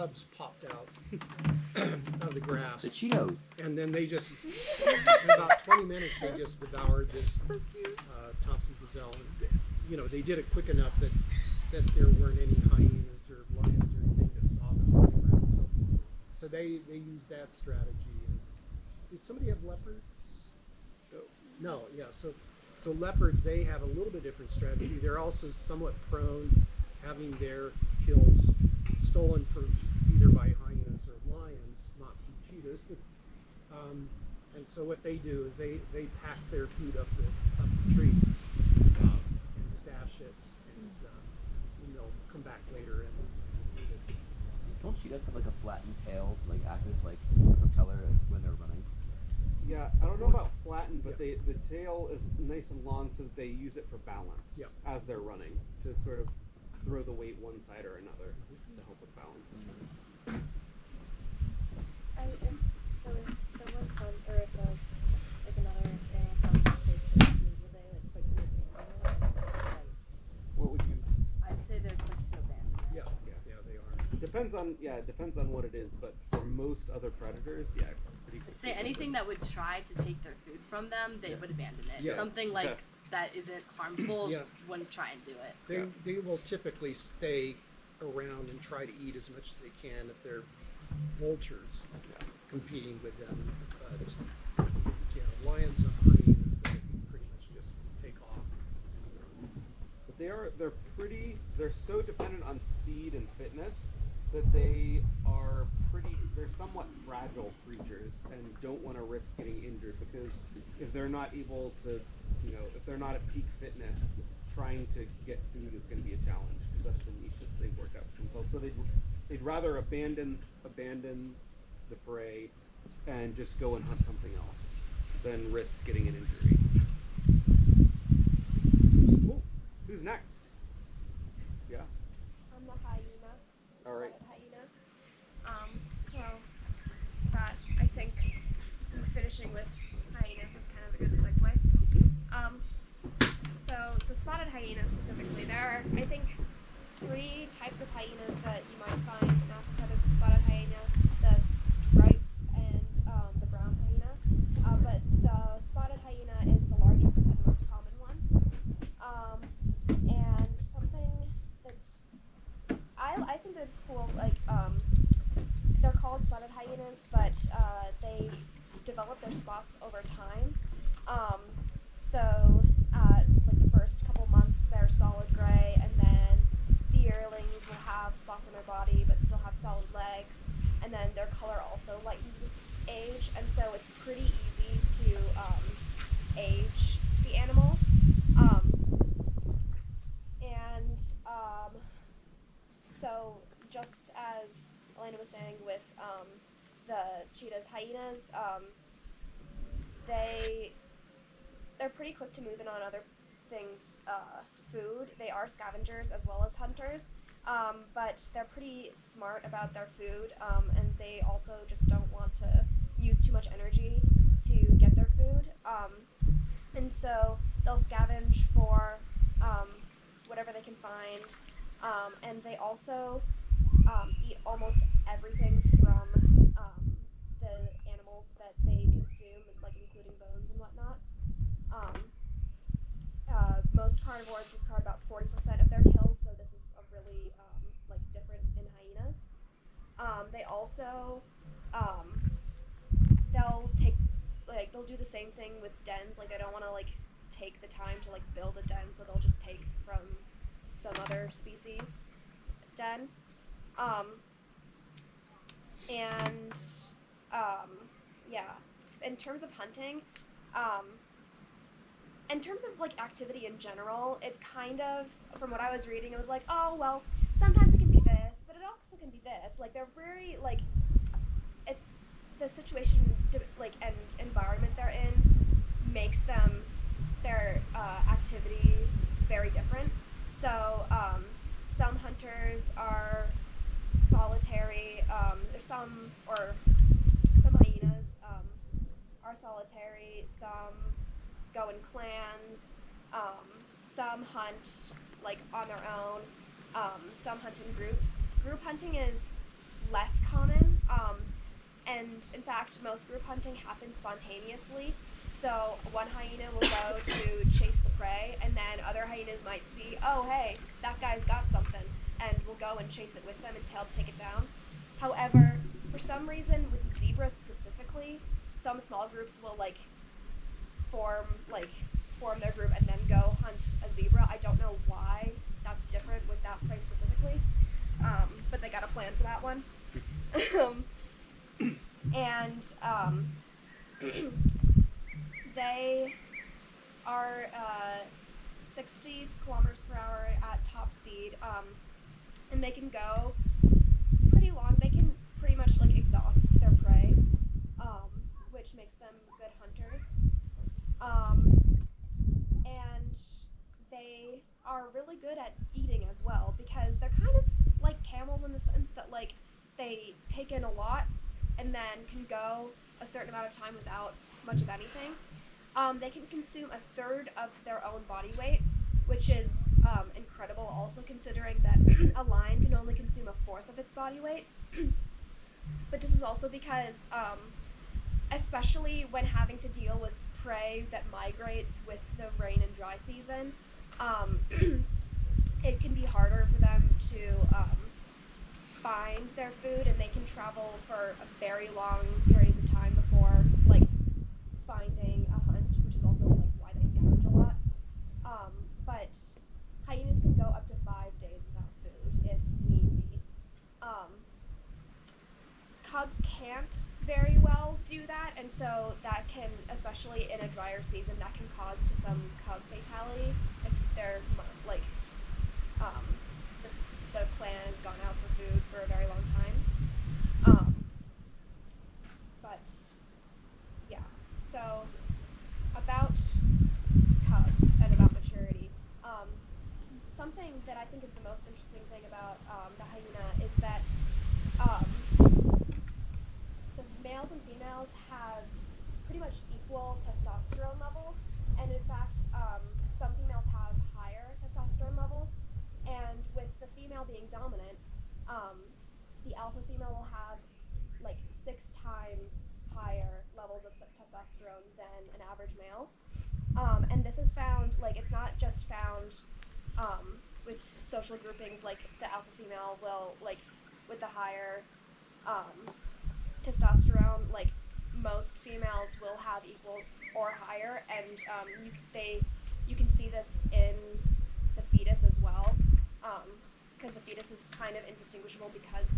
cubs popped out of the grass. The Cheetos. And then they just, in about 20 minutes, they just devoured this Thompson gazelle. And they did it quick enough that there weren't any hyenas or lions or anything that saw them running around. So they used that strategy. And did somebody have leopards? No, yeah. So leopards, they have a little bit different strategy. They're also somewhat prone having their kills stolen from either by hyenas or lions, not from cheetahs. And so what they do is they pack their food up the tree and stash it, and they'll come back later and eat it. Don't cheetahs have like a flattened tail to like act as like a propeller when they're running? Yeah, I don't know about flattened, but the tail is nice and long, so that they use it for balance as they're running, to sort of throw the weight one side or another to help with balance. So if someone comes, or if like another animal comes and takes their food, will they like quickly abandon it? What would you? I'd say they're quick to abandon it. Yeah, they are. It depends on what it is, but for most other predators, pretty quick. I'd say anything that would try to take their food from them, they would abandon it. Yeah. Something like that isn't harmful wouldn't try and do it. They will typically stay around and try to eat as much as they can if they're vultures competing with them. But lions and hyenas, they pretty much just take off. But they're so dependent on speed and fitness that they're somewhat fragile creatures and don't want to risk getting injured, because if they're not able to, if they're not at peak fitness, trying to get food is going to be a challenge, because that's the niche that they've worked out for themselves. So they'd rather abandon the prey and just go and hunt something else than risk getting an injury. Cool. Who's next? Yeah. I'm the hyena. All right. Hyena. So that, I think finishing with hyenas is kind of a good segue. So the spotted hyena specifically, there are, I think, 3 types of hyenas that you might find in Africa. There's the spotted hyena, the striped, and the brown hyena. But the spotted hyena is the largest and most common one. And something that's, I think that's cool, like, they're called spotted hyenas, but they develop their spots over time. Like the first couple months, they're solid gray, and then the yearlings will have spots on their body, but still have solid legs, and then their color also lightens with age, and so it's pretty easy to age the animal. So just as Elena was saying with the cheetahs, hyenas, they're pretty quick to move in on other things, food. They are scavengers as well as hunters, but they're pretty smart about their food, and they also just don't want to use too much energy to get their food, and so they'll scavenge for whatever they can find, and they also eat almost everything from the animals that they consume, like including bones and whatnot. Most carnivores discard about 40% of their kills, so this is a really different in hyenas. They also they'll do the same thing with dens. Like, they don't want to take the time to build a den, so they'll just take from some other species den. In terms of hunting, in terms of activity in general, it's kind of, from what I was reading, it was oh well, sometimes it can be this, but it also can be this. They're very it's the situation and environment they're in makes their activity very different. So some hunters are solitary. Some hyenas are solitary. Some go in clans. Some hunt on their own. Some hunt in groups. Group hunting is less common. And in fact, most group hunting happens spontaneously. So one hyena will go to chase the prey, and then other hyenas might see, oh hey, that guy's got something, and will go and chase it with them and take it down. However, for some reason, with zebras specifically, some small groups will form their group and then go hunt a zebra. I don't know why that's different with that prey specifically, but they got a plan for that one. And they are 60 kilometers per hour at top speed, and they can go pretty long. They can pretty much exhaust their prey, which makes them good hunters. And they are really good at eating as well, because they're kind of like camels in the sense that they take in a lot and then can go a certain amount of time without much of anything. They can consume a third of their own body weight, which is incredible, also considering that a lion can only consume a fourth of its body weight. But this is also because, especially when having to deal with prey that migrates with the rain and dry season, it can be harder for them to find their food, and they can travel for a very long periods of time before finding a hunt, which is also why they scavenge a lot. But hyenas can go up to 5 days without food if need be. Cubs can't very well do that, and so that can, especially in a drier season, that can cause to some cub fatality if they're the clan has gone out for food for a very long time. But yeah, so about cubs and about maturity, something that I think is the most interesting thing about the hyena is that the males and females have pretty much equal testosterone levels, and in fact, some females have higher testosterone levels, and with the female being dominant, the alpha female will have 6 times higher levels of testosterone than an average male. And this is found, it's not just found with social groupings, the alpha female will, with the higher testosterone, most females will have equal or higher, and you can see this in the fetus as well, because the fetus is kind of indistinguishable because